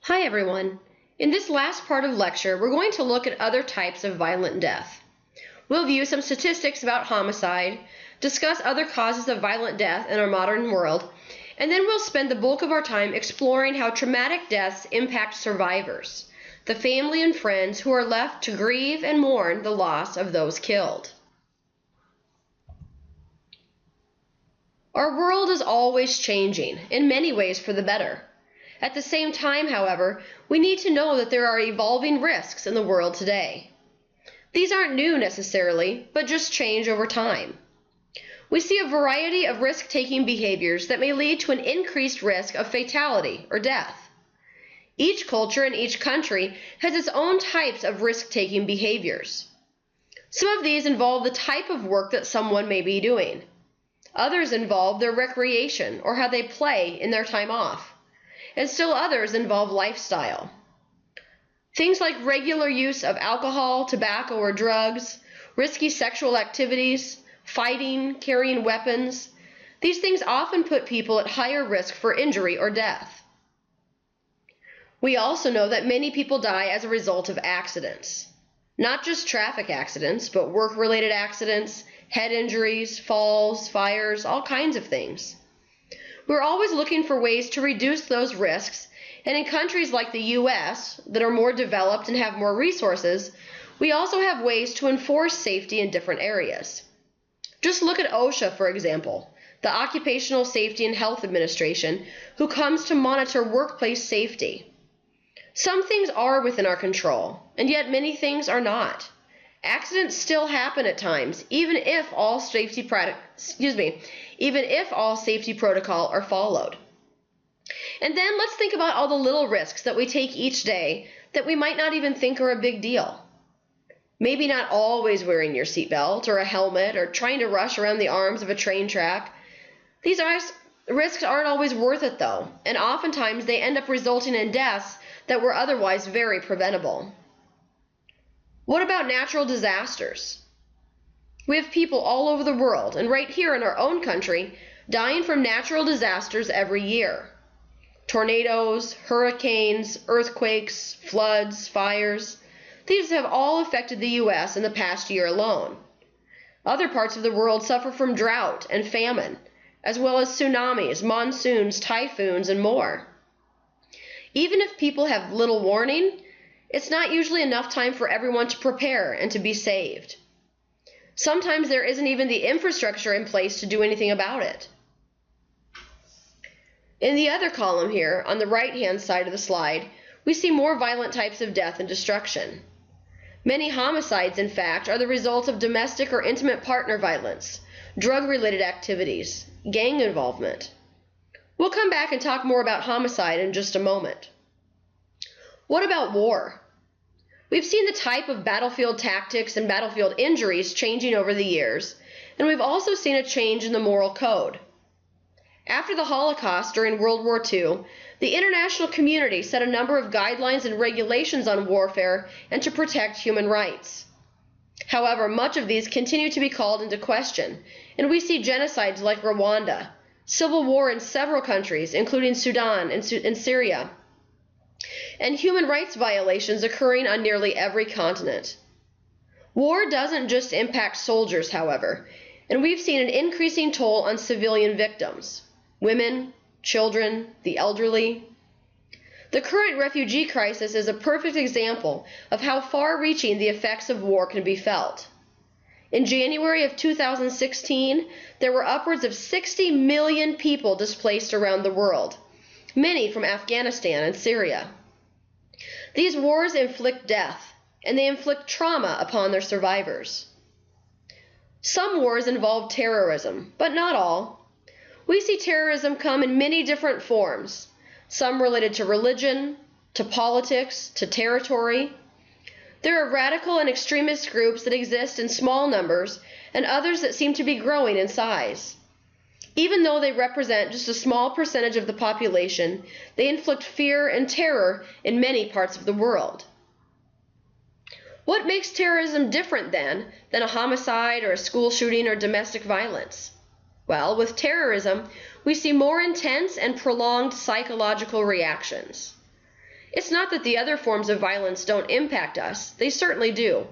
Hi everyone. In this last part of lecture, we're going to look at other types of violent death. We'll view some statistics about homicide, discuss other causes of violent death in our modern world, and then we'll spend the bulk of our time exploring how traumatic deaths impact survivors, the family and friends who are left to grieve and mourn the loss of those killed. Our world is always changing, in many ways for the better. At the same time, however, we need to know that there are evolving risks in the world today. These aren't new necessarily, but just change over time. We see a variety of risk-taking behaviors that may lead to an increased risk of fatality or death. Each culture and each country has its own types of risk-taking behaviors. Some of these involve the type of work that someone may be doing. Others involve their recreation or how they play in their time off. And still others involve lifestyle. Things like regular use of alcohol, tobacco, or drugs, risky sexual activities, fighting, carrying weapons. These things often put people at higher risk for injury or death. We also know that many people die as a result of accidents. Not just traffic accidents, but work-related accidents, head injuries, falls, fires, all kinds of things. We're always looking for ways to reduce those risks, and in countries like the US that are more developed and have more resources, we also have ways to enforce safety in different areas. Just look at OSHA, for example, the Occupational Safety and Health Administration, who comes to monitor workplace safety. Some things are within our control, and yet many things are not. Accidents still happen at times, even if all safety protocol are followed. And then let's think about all the little risks that we take each day that we might not even think are a big deal. Maybe not always wearing your seatbelt or a helmet or trying to rush around the arms of a train track. These risks aren't always worth it though, and oftentimes they end up resulting in deaths that were otherwise very preventable. What about natural disasters? We have people all over the world, and right here in our own country, dying from natural disasters every year. Tornadoes, hurricanes, earthquakes, floods, fires. These have all affected the US in the past year alone. Other parts of the world suffer from drought and famine, as well as tsunamis, monsoons, typhoons, and more. Even if people have little warning, it's not usually enough time for everyone to prepare and to be saved. Sometimes there isn't even the infrastructure in place to do anything about it. In the other column here, on the right-hand side of the slide, we see more violent types of death and destruction. Many homicides, in fact, are the result of domestic or intimate partner violence, drug-related activities, gang involvement. We'll come back and talk more about homicide in just a moment. What about war? We've seen the type of battlefield tactics and battlefield injuries changing over the years, and we've also seen a change in the moral code. After the Holocaust during World War II, the international community set a number of guidelines and regulations on warfare and to protect human rights. However, much of these continue to be called into question, and we see genocides like Rwanda, civil war in several countries, including Sudan and Syria, and human rights violations occurring on nearly every continent. War doesn't just impact soldiers, however, and we've seen an increasing toll on civilian victims, women, children, the elderly. The current refugee crisis is a perfect example of how far-reaching the effects of war can be felt. In January of 2016, there were upwards of 60 million people displaced around the world, many from Afghanistan and Syria. These wars inflict death, and they inflict trauma upon their survivors. Some wars involve terrorism, but not all. We see terrorism come in many different forms, some related to religion, to politics, to territory. There are radical and extremist groups that exist in small numbers, and others that seem to be growing in size. Even though they represent just a small percentage of the population, they inflict fear and terror in many parts of the world. What makes terrorism different, then, than a homicide or a school shooting or domestic violence? Well, with terrorism, we see more intense and prolonged psychological reactions. It's not that the other forms of violence don't impact us, they certainly do.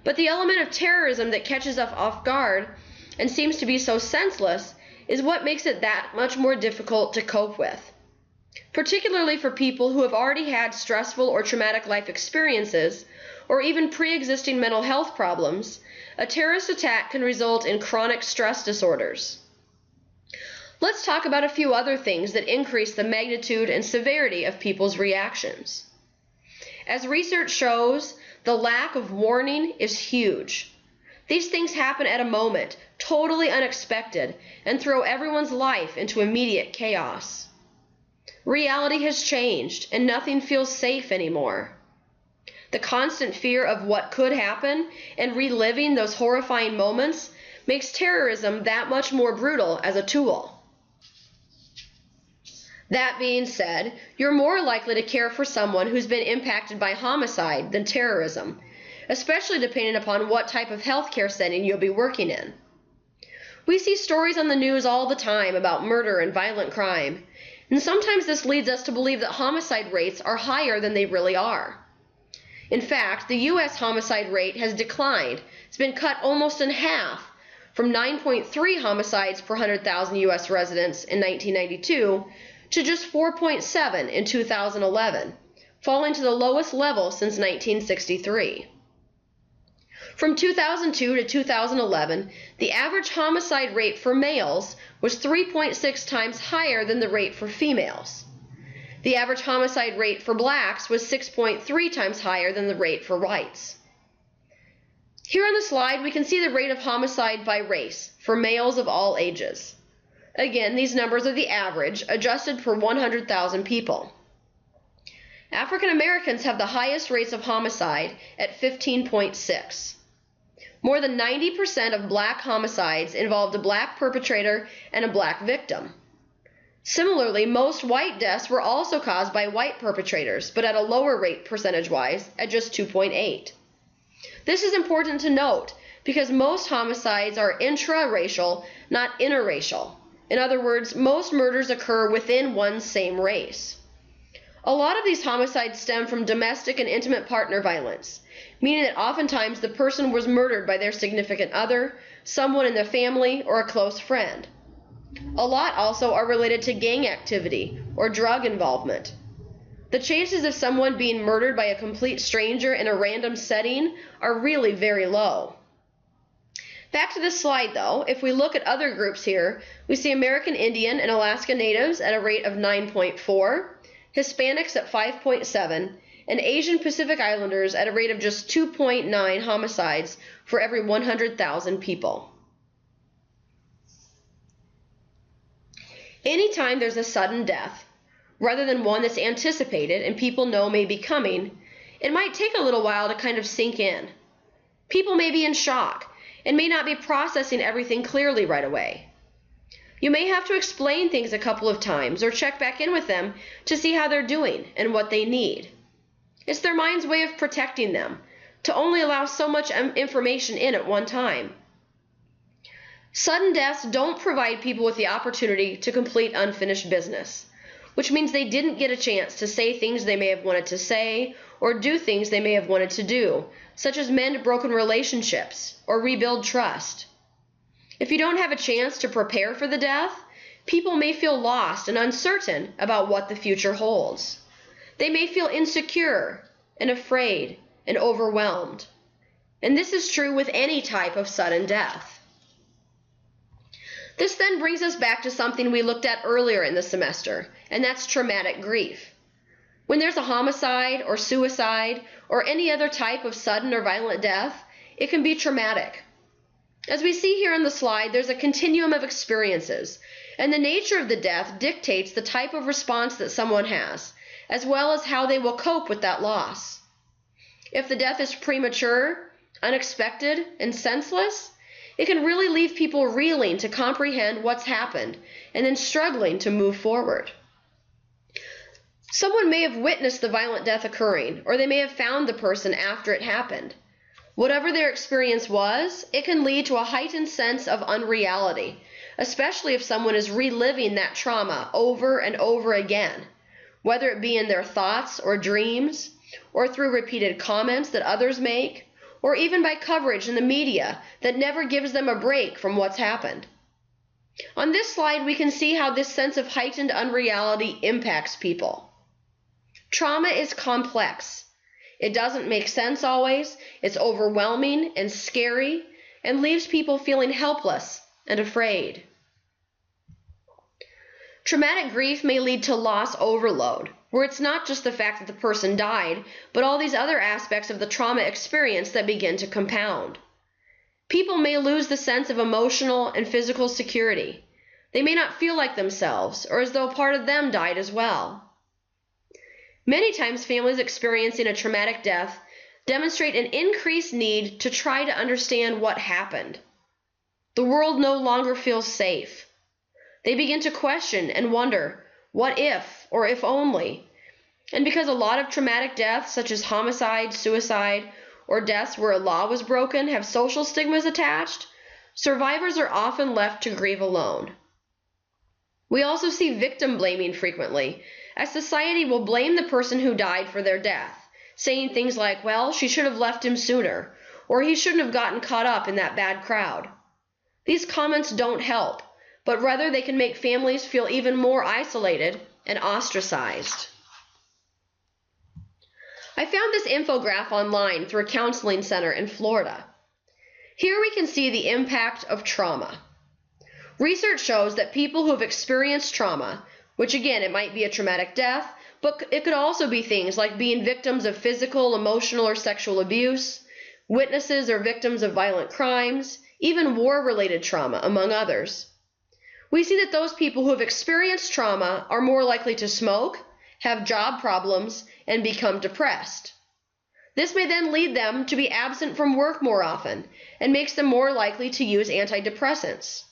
But the element of terrorism that catches us off guard and seems to be so senseless is what makes it that much more difficult to cope with. Particularly for people who have already had stressful or traumatic life experiences, or even pre-existing mental health problems, a terrorist attack can result in chronic stress disorders. Let's talk about a few other things that increase the magnitude and severity of people's reactions. As research shows, the lack of warning is huge. These things happen at a moment, totally unexpected, and throw everyone's life into immediate chaos. Reality has changed, and nothing feels safe anymore. The constant fear of what could happen and reliving those horrifying moments makes terrorism that much more brutal as a tool. That being said, you're more likely to care for someone who's been impacted by homicide than terrorism, especially depending upon what type of healthcare setting you'll be working in. We see stories on the news all the time about murder and violent crime, and sometimes this leads us to believe that homicide rates are higher than they really are. In fact, the U.S. homicide rate has declined. It's been cut almost in half, from 9.3 homicides per 100,000 U.S. residents in 1992 to just 4.7 in 2011, falling to the lowest level since 1963. From 2002 to 2011, the average homicide rate for males was 3.6 times higher than the rate for females. The average homicide rate for blacks was 6.3 times higher than the rate for whites. Here on the slide, we can see the rate of homicide by race for males of all ages. Again, these numbers are the average, adjusted for 100,000 people. African Americans have the highest rates of homicide at 15.6. More than 90% of black homicides involved a black perpetrator and a black victim. Similarly, most white deaths were also caused by white perpetrators, but at a lower rate percentage-wise, at just 2.8. This is important to note because most homicides are intra-racial, not interracial. In other words, most murders occur within one same race. A lot of these homicides stem from domestic and intimate partner violence, meaning that oftentimes the person was murdered by their significant other, someone in their family, or a close friend. A lot also are related to gang activity or drug involvement. The chances of someone being murdered by a complete stranger in a random setting are really very low. Back to this slide though, if we look at other groups here, we see American Indian and Alaska Natives at a rate of 9.4, Hispanics at 5.7, and Asian Pacific Islanders at a rate of just 2.9 homicides for every 100,000 people. Anytime there's a sudden death, rather than one that's anticipated and people know may be coming, it might take a little while to kind of sink in. People may be in shock and may not be processing everything clearly right away. You may have to explain things a couple of times or check back in with them to see how they're doing and what they need. It's their mind's way of protecting them, to only allow so much information in at one time. Sudden deaths don't provide people with the opportunity to complete unfinished business, which means they didn't get a chance to say things they may have wanted to say or do things they may have wanted to do, such as mend broken relationships or rebuild trust. If you don't have a chance to prepare for the death, people may feel lost and uncertain about what the future holds. They may feel insecure and afraid and overwhelmed. And this is true with any type of sudden death. This then brings us back to something we looked at earlier in the semester, and that's traumatic grief. When there's a homicide or suicide or any other type of sudden or violent death, it can be traumatic. As we see here on the slide, there's a continuum of experiences, and the nature of the death dictates the type of response that someone has, as well as how they will cope with that loss. If the death is premature, unexpected, and senseless, it can really leave people reeling to comprehend what's happened and then struggling to move forward. Someone may have witnessed the violent death occurring, or they may have found the person after it happened. Whatever their experience was, it can lead to a heightened sense of unreality, especially if someone is reliving that trauma over and over again, whether it be in their thoughts or dreams, or through repeated comments that others make, or even by coverage in the media that never gives them a break from what's happened. On this slide, we can see how this sense of heightened unreality impacts people. Trauma is complex. It doesn't make sense always, it's overwhelming and scary, and leaves people feeling helpless and afraid. Traumatic grief may lead to loss overload, where it's not just the fact that the person died, but all these other aspects of the trauma experience that begin to compound. People may lose the sense of emotional and physical security. They may not feel like themselves, or as though part of them died as well. Many times, families experiencing a traumatic death demonstrate an increased need to try to understand what happened. The world no longer feels safe. They begin to question and wonder, what if, or if only? And because a lot of traumatic deaths, such as homicide, suicide, or deaths where a law was broken, have social stigmas attached, survivors are often left to grieve alone. We also see victim blaming frequently, as society will blame the person who died for their death, saying things like, well, she should have left him sooner, or he shouldn't have gotten caught up in that bad crowd. These comments don't help, but rather they can make families feel even more isolated and ostracized. I found this infographic online through a counseling center in Florida. Here we can see the impact of trauma. Research shows that people who have experienced trauma, which again, it might be a traumatic death, but it could also be things like being victims of physical, emotional, or sexual abuse, witnesses or victims of violent crimes, even war-related trauma, among others. We see that those people who have experienced trauma are more likely to smoke, have job problems, and become depressed. This may then lead them to be absent from work more often and makes them more likely to use antidepressants.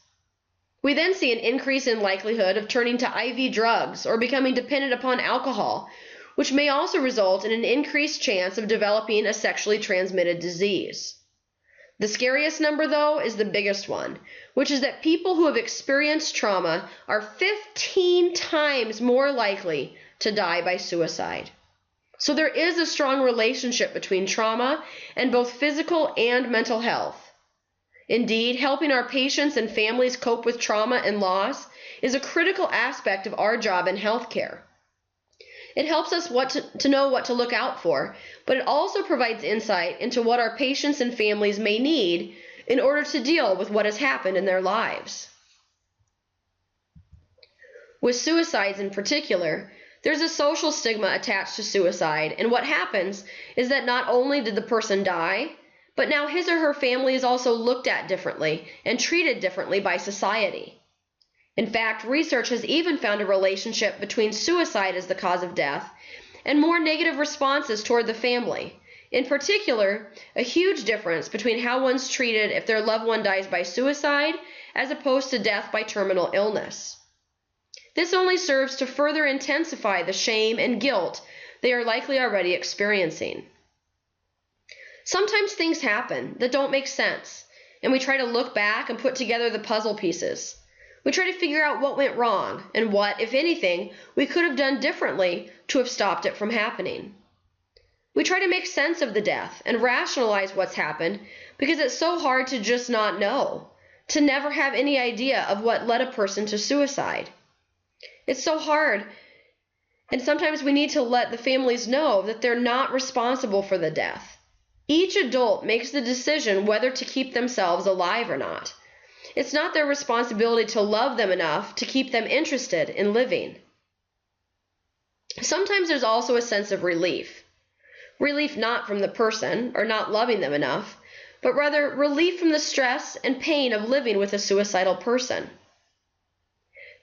We then see an increase in likelihood of turning to IV drugs or becoming dependent upon alcohol, which may also result in an increased chance of developing a sexually transmitted disease. The scariest number, though, is the biggest one, which is that people who have experienced trauma are 15 times more likely to die by suicide. So there is a strong relationship between trauma and both physical and mental health. Indeed, helping our patients and families cope with trauma and loss is a critical aspect of our job in healthcare. It helps us to know what to look out for, but it also provides insight into what our patients and families may need in order to deal with what has happened in their lives. With suicides in particular, there's a social stigma attached to suicide, and what happens is that not only did the person die, but now his or her family is also looked at differently and treated differently by society. In fact, research has even found a relationship between suicide as the cause of death and more negative responses toward the family. In particular, a huge difference between how one's treated if their loved one dies by suicide as opposed to death by terminal illness. This only serves to further intensify the shame and guilt they are likely already experiencing. Sometimes things happen that don't make sense, and we try to look back and put together the puzzle pieces. We try to figure out what went wrong and what, if anything, we could have done differently to have stopped it from happening. We try to make sense of the death and rationalize what's happened because it's so hard to just not know, to never have any idea of what led a person to suicide. It's so hard, and sometimes we need to let the families know that they're not responsible for the death. Each adult makes the decision whether to keep themselves alive or not. It's not their responsibility to love them enough to keep them interested in living. Sometimes there's also a sense of relief. Relief not from the person or not loving them enough, but rather relief from the stress and pain of living with a suicidal person.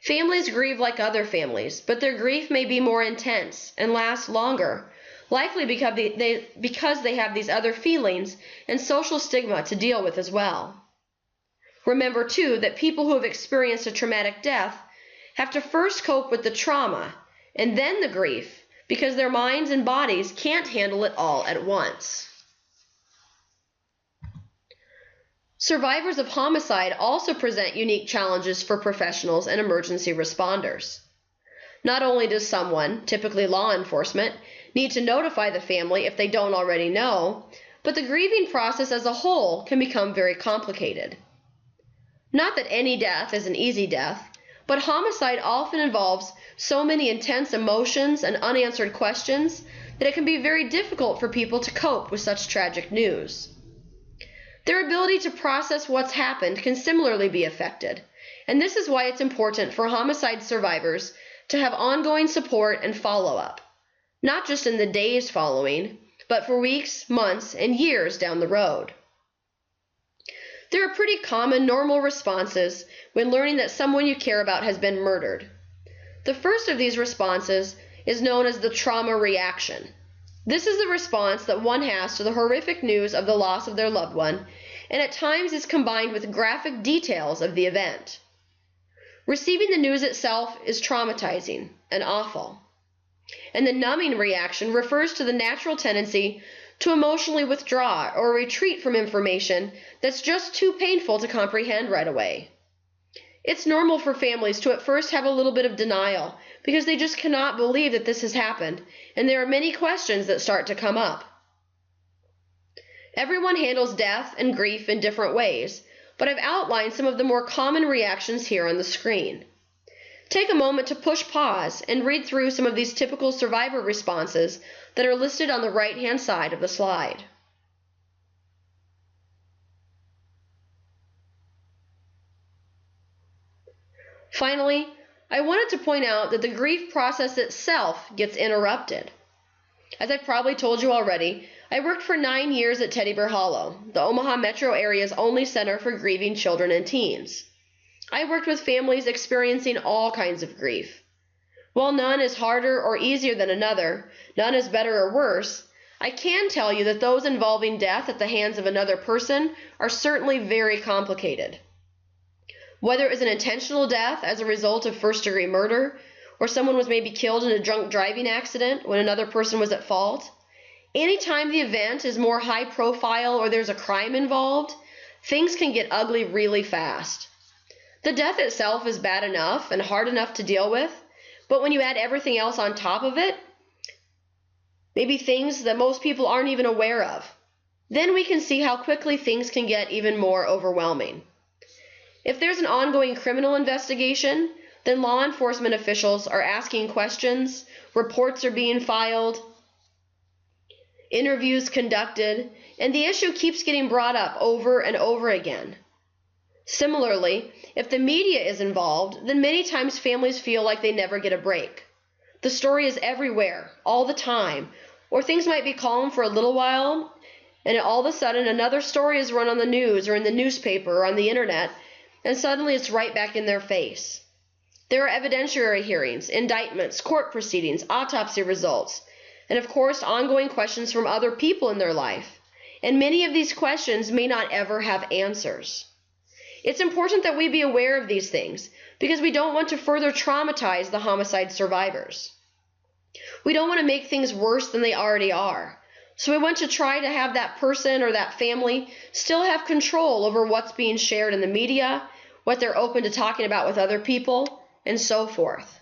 Families grieve like other families, but their grief may be more intense and last longer, likely because they have these other feelings and social stigma to deal with as well. Remember, too, that people who have experienced a traumatic death have to first cope with the trauma and then the grief because their minds and bodies can't handle it all at once. Survivors of homicide also present unique challenges for professionals and emergency responders. Not only does someone, typically law enforcement, need to notify the family if they don't already know, but the grieving process as a whole can become very complicated. Not that any death is an easy death, but homicide often involves so many intense emotions and unanswered questions that it can be very difficult for people to cope with such tragic news. Their ability to process what's happened can similarly be affected, and this is why it's important for homicide survivors to have ongoing support and follow-up, not just in the days following, but for weeks, months, and years down the road. There are pretty common normal responses when learning that someone you care about has been murdered. The first of these responses is known as the trauma reaction. This is the response that one has to the horrific news of the loss of their loved one, and at times is combined with graphic details of the event. Receiving the news itself is traumatizing and awful. And the numbing reaction refers to the natural tendency to emotionally withdraw or retreat from information that's just too painful to comprehend right away. It's normal for families to at first have a little bit of denial because they just cannot believe that this has happened, and there are many questions that start to come up. Everyone handles death and grief in different ways, but I've outlined some of the more common reactions here on the screen. Take a moment to push pause and read through some of these typical survivor responses that are listed on the right-hand side of the slide. Finally, I wanted to point out that the grief process itself gets interrupted. As I've probably told you already, I worked for 9 years at Teddy Bear Hollow, the Omaha metro area's only center for grieving children and teens. I worked with families experiencing all kinds of grief. While none is harder or easier than another, none is better or worse, I can tell you that those involving death at the hands of another person are certainly very complicated. Whether it was an intentional death as a result of first-degree murder, or someone was maybe killed in a drunk driving accident when another person was at fault, anytime the event is more high profile or there's a crime involved, things can get ugly really fast. The death itself is bad enough and hard enough to deal with, but when you add everything else on top of it, maybe things that most people aren't even aware of, then we can see how quickly things can get even more overwhelming. If there's an ongoing criminal investigation, then law enforcement officials are asking questions, reports are being filed, interviews conducted, and the issue keeps getting brought up over and over again. Similarly, if the media is involved, then many times families feel like they never get a break. The story is everywhere, all the time, or things might be calm for a little while, and all of a sudden another story is run on the news or in the newspaper or on the internet, and suddenly it's right back in their face. There are evidentiary hearings, indictments, court proceedings, autopsy results, and of course ongoing questions from other people in their life. And many of these questions may not ever have answers. It's important that we be aware of these things because we don't want to further traumatize the homicide survivors. We don't want to make things worse than they already are. So we want to try to have that person or that family still have control over what's being shared in the media, what they're open to talking about with other people, and so forth.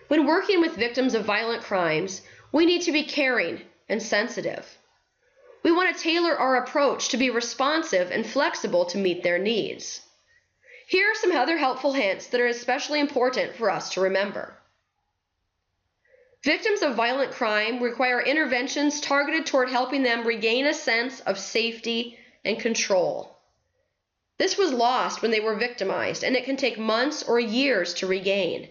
When working with victims of violent crimes, we need to be caring and sensitive. We want to tailor our approach to be responsive and flexible to meet their needs. Here are some other helpful hints that are especially important for us to remember. Victims of violent crime require interventions targeted toward helping them regain a sense of safety and control. This was lost when they were victimized, and it can take months or years to regain.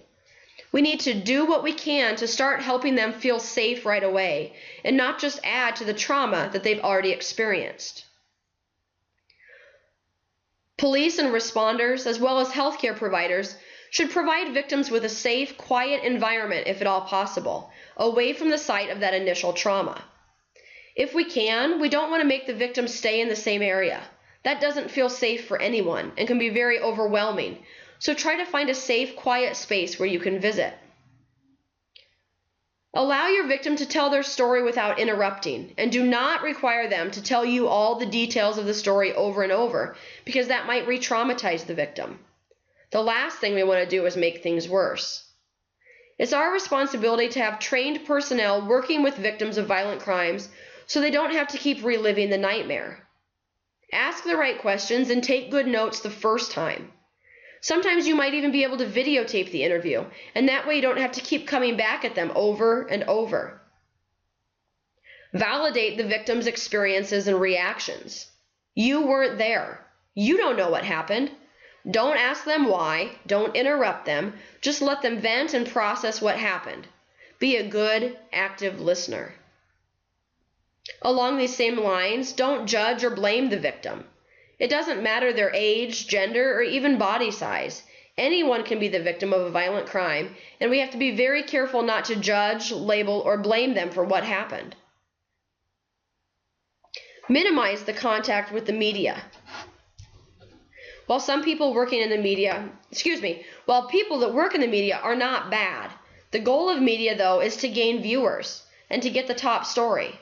We need to do what we can to start helping them feel safe right away, and not just add to the trauma that they've already experienced. Police and responders, as well as healthcare providers, should provide victims with a safe, quiet environment if at all possible, away from the site of that initial trauma. If we can, we don't want to make the victim stay in the same area. That doesn't feel safe for anyone and can be very overwhelming. So try to find a safe, quiet space where you can visit. Allow your victim to tell their story without interrupting, and do not require them to tell you all the details of the story over and over, because that might re-traumatize the victim. The last thing we want to do is make things worse. It's our responsibility to have trained personnel working with victims of violent crimes so they don't have to keep reliving the nightmare. Ask the right questions and take good notes the first time. Sometimes you might even be able to videotape the interview, and that way you don't have to keep coming back at them over and over. Validate the victim's experiences and reactions. You weren't there. You don't know what happened. Don't ask them why. Don't interrupt them. Just let them vent and process what happened. Be a good, active listener. Along these same lines, don't judge or blame the victim. It doesn't matter their age, gender, or even body size. Anyone can be the victim of a violent crime, and we have to be very careful not to judge, label, or blame them for what happened. Minimize the contact with the media. While people that work in the media are not bad, the goal of media, though, is to gain viewers and to get the top story.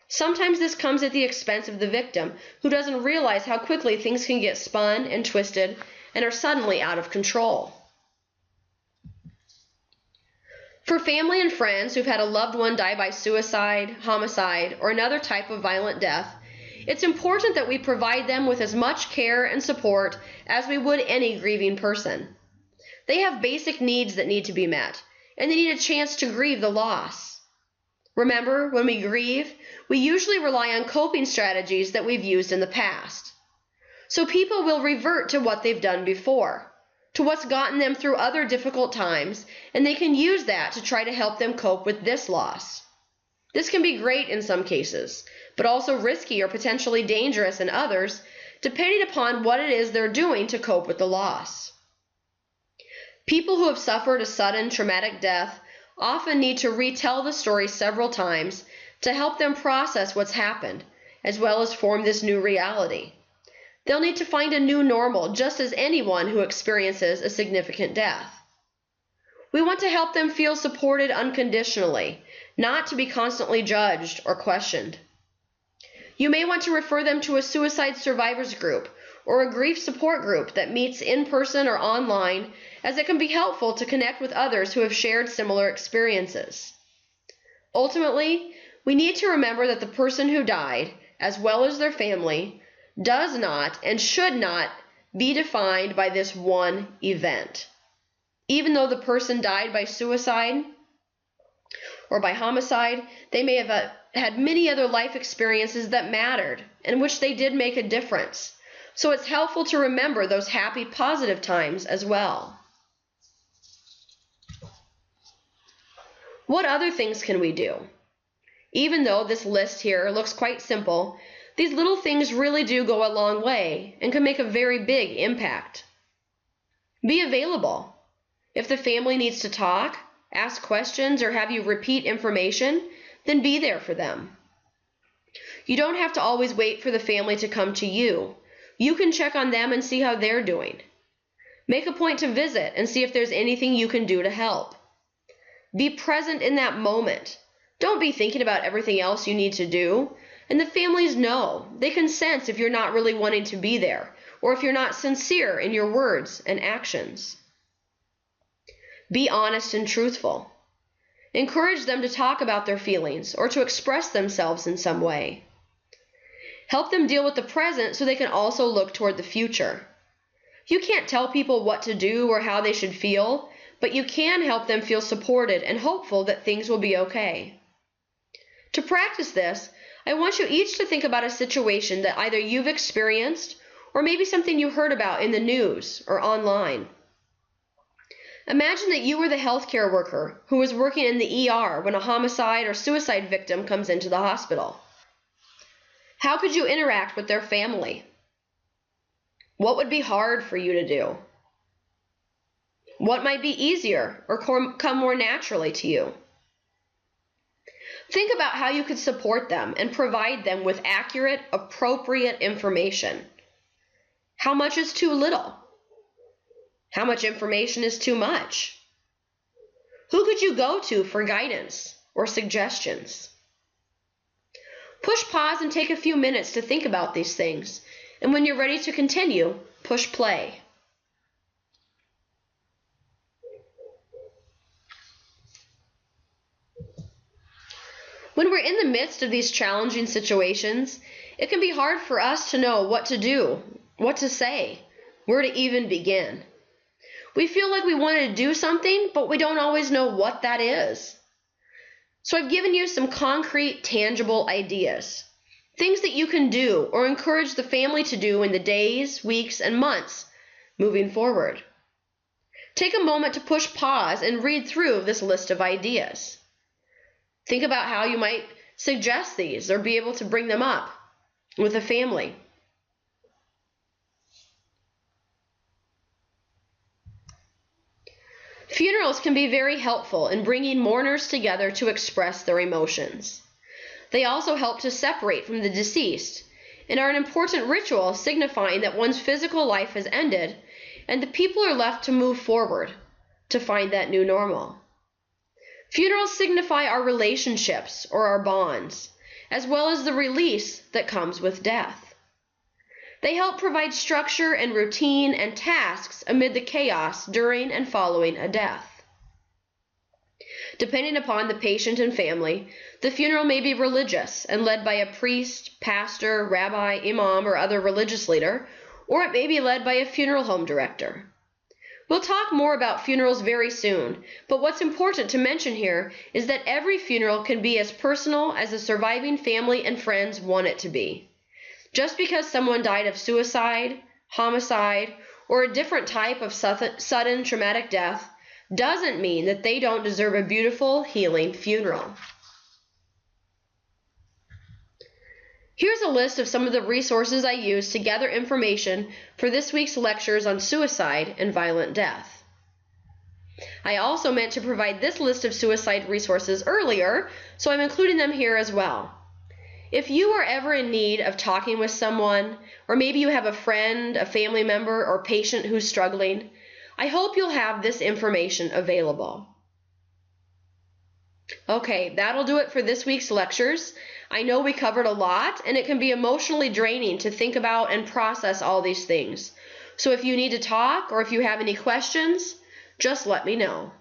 Sometimes this comes at the expense of the victim, who doesn't realize how quickly things can get spun and twisted and are suddenly out of control. For family and friends who've had a loved one die by suicide, homicide, or another type of violent death, it's important that we provide them with as much care and support as we would any grieving person. They have basic needs that need to be met, and they need a chance to grieve the loss. Remember, when we grieve, we usually rely on coping strategies that we've used in the past. So people will revert to what they've done before, to what's gotten them through other difficult times, and they can use that to try to help them cope with this loss. This can be great in some cases, but also risky or potentially dangerous in others, depending upon what it is they're doing to cope with the loss. People who have suffered a sudden traumatic death often need to retell the story several times to help them process what's happened, as well as form this new reality. They'll need to find a new normal, just as anyone who experiences a significant death. We want to help them feel supported unconditionally, not to be constantly judged or questioned. You may want to refer them to a suicide survivors group or a grief support group that meets in person or online, as it can be helpful to connect with others who have shared similar experiences. Ultimately, we need to remember that the person who died, as well as their family, does not and should not be defined by this one event. Even though the person died by suicide or by homicide, they may have had many other life experiences that mattered, in which they did make a difference. So it's helpful to remember those happy, positive times as well. What other things can we do? Even though this list here looks quite simple, these little things really do go a long way and can make a very big impact. Be available. If the family needs to talk, ask questions, or have you repeat information, then be there for them. You don't have to always wait for the family to come to you. You can check on them and see how they're doing. Make a point to visit and see if there's anything you can do to help. Be present in that moment. Don't be thinking about everything else you need to do. And the families know. They can sense if you're not really wanting to be there, or if you're not sincere in your words and actions. Be honest and truthful. Encourage them to talk about their feelings or to express themselves in some way. Help them deal with the present so they can also look toward the future. You can't tell people what to do or how they should feel, but you can help them feel supported and hopeful that things will be okay. To practice this, I want you each to think about a situation that either you've experienced or maybe something you heard about in the news or online. Imagine that you were the healthcare worker who was working in the ER when a homicide or suicide victim comes into the hospital. How could you interact with their family? What would be hard for you to do? What might be easier or come more naturally to you? Think about how you could support them and provide them with accurate, appropriate information. How much is too little? How much information is too much? Who could you go to for guidance or suggestions? Push pause and take a few minutes to think about these things, and when you're ready to continue, push play. When we're in the midst of these challenging situations, it can be hard for us to know what to do, what to say, where to even begin. We feel like we want to do something, but we don't always know what that is. So I've given you some concrete, tangible ideas. Things that you can do or encourage the family to do in the days, weeks, and months moving forward. Take a moment to push pause and read through this list of ideas. Think about how you might suggest these or be able to bring them up with a family. Funerals can be very helpful in bringing mourners together to express their emotions. They also help to separate from the deceased and are an important ritual signifying that one's physical life has ended and the people are left to move forward to find that new normal. Funerals signify our relationships or our bonds, as well as the release that comes with death. They help provide structure and routine and tasks amid the chaos during and following a death. Depending upon the patient and family, the funeral may be religious and led by a priest, pastor, rabbi, imam, or other religious leader, or it may be led by a funeral home director. We'll talk more about funerals very soon, but what's important to mention here is that every funeral can be as personal as the surviving family and friends want it to be. Just because someone died of suicide, homicide, or a different type of sudden traumatic death doesn't mean that they don't deserve a beautiful, healing funeral. Here's a list of some of the resources I used to gather information for this week's lectures on suicide and violent death. I also meant to provide this list of suicide resources earlier, so I'm including them here as well. If you are ever in need of talking with someone, or maybe you have a friend, a family member, or patient who's struggling, I hope you'll have this information available. Okay, that'll do it for this week's lectures. I know we covered a lot, and it can be emotionally draining to think about and process all these things. So if you need to talk or if you have any questions, just let me know.